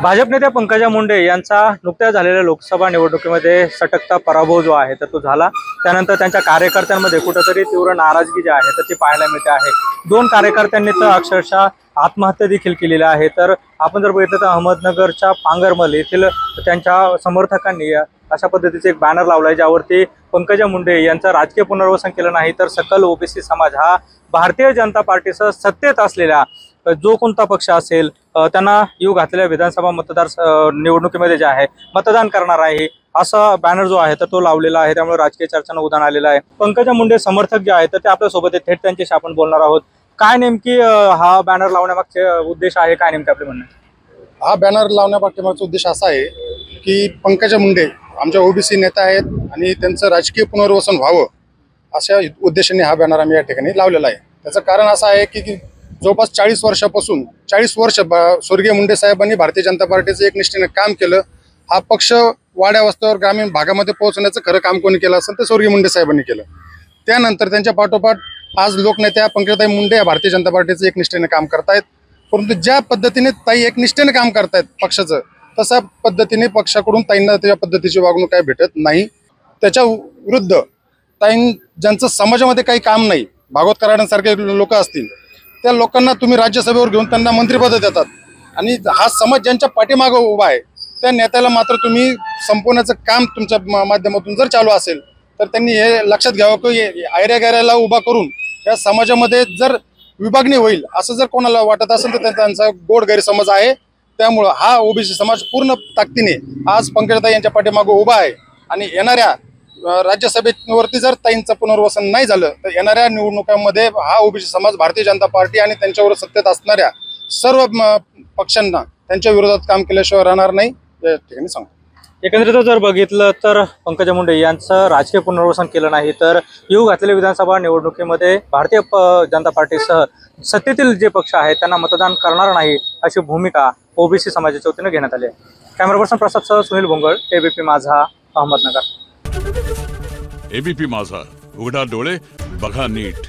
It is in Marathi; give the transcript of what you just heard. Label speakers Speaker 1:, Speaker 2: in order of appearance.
Speaker 1: भाजप नेत्या पंकजा मुंडे यांचा नुकत्याच झालेल्या लोकसभा निवडणुकीमध्ये सटकता पराभव जो आहे तर तो झाला। त्यानंतर त्यांच्या कार्यकर्त्यांमध्ये कुठेतरी तीव्र नाराजगी जी आहे तर ती पाहायला मिळते आहे। दोन कार्यकर्त्यांनी तर अक्षरशः आत्महत्या देखील केलेली आहे। तर आपण जर बघितलं तर अहमदनगरच्या पांगरमल येथील त्यांच्या समर्थकांनी अशा पद्धतीचे एक बॅनर लावलाय ज्यावरती पंकजा मुंडे यांचं राजकीय पुनर्वसन केलं नाही तर सकल ओबीसी समाज हा भारतीय जनता पार्टीसह सत्तेत असलेल्या जो कोणता पक्ष असेल त्यांना येऊ घातलेल्या विधानसभा मतदार निवडणुकीमध्ये जे आहे मतदान करणार आहे असा बॅनर जो आहे तर तो लावलेला आहे। त्यामुळे राजकीय चर्चांना उधाण आलेलं आहे। पंकजा मुंडे समर्थक जे आहेत तर ते आपल्या सोबत थेट त्यांच्याशी आपण बोलणार आहोत। काय नेमकी हा बॅनर लावण्यामागचे उद्देश आहे, काय नेमके आपले म्हणणं?
Speaker 2: हा बॅनर लावण्यामागचा उद्देश असा आहे की पंकजा मुंडे आमच्या ओबीसी नेता आहेत आणि त्यांचं राजकीय पुनर्वसन व्हावं अशा उद्देशाने हा बॅनर आम्ही या ठिकाणी लावलेला आहे। त्याचं कारण असं आहे की जवळपास 40 वर्षापासून 40 वर्ष स्वर्गीय मुंडे साहेबांनी भारतीय जनता पार्टीचं एक निष्ठेने काम केलं। हा पक्ष वाड्या वस्त्यावर ग्रामीण भागामध्ये पोहोचण्याचं खरं काम कोणी केलं असेल तर स्वर्गीय मुंडे साहेबांनी केलं। त्यानंतर त्यांच्या पाठोपाठ आज लोकनेत्या पंकजाताई मुंडे या भारतीय जनता पार्टीचं एक निष्ठेने काम करतायत। परंतु ज्या पद्धतीने ताई एक निष्ठेने काम करतायत पक्षाचं तशा पद्धतीने पक्षाकडून ताईंना त्या पद्धतीची वागणूक काय भेटत नाही। त्याच्या विरुद्ध ताई ज्यांचं समाजामध्ये काही काम नाही, भागवत कराडांसारखे लोक असतील त्या लोकांना तुम्ही राज्यसभेवर घेऊन त्यांना मंत्रिपद देतात आणि हा समाज ज्यांच्या पाठीमागे उभा आहे त्या नेत्याला मात्र तुम्ही संपवण्याचं काम तुमच्या माध्यमातून जर चालू असेल तर त्यांनी हे लक्षात घ्यावं की आयऱ्या गैऱ्याला उभा करून या समाजामध्ये जर विभागणी होईल असं जर कोणाला वाटत असेल तर त्यांचा गोड गैरसमज आहे। त्यामुळं हा ओबीसी समाज पूर्ण ताकदीने आज पंकजाताई यांच्या पाठीमागे उभा आहे आणि येणाऱ्या राज्यसभेवरती जर ताईंचं पुनर्वसन नाही झालं तर येणाऱ्या निवडणुकांमध्ये हा ओबीसी समाज भारतीय जनता पार्टी आणि त्यांच्यावर सत्तेत असणाऱ्या सर्व पक्षांना त्यांच्या विरोधात काम केल्याशिवाय राहणार नाही या ठिकाणी सांगतो।
Speaker 1: एकंदरीत जर बघितलं तर पंकजा मुंडे यांचं राजकीय पुनर्वसन केलं नाही तर येऊ घातलेल्या विधानसभा निवडणुकीमध्ये भारतीय जनता पार्टीसह सत्तेतील जे पक्ष आहेत त्यांना मतदान करणार नाही अशी भूमिका ओबीसी समाजाच्या वतीने घेण्यात आली आहे। कॅमेरा पर्सन प्रसादसह सुनील भोंगळ, एबीपी माझा, अहमदनगर।
Speaker 3: एबीपी माझा, उघडा डोळे बघा नीट।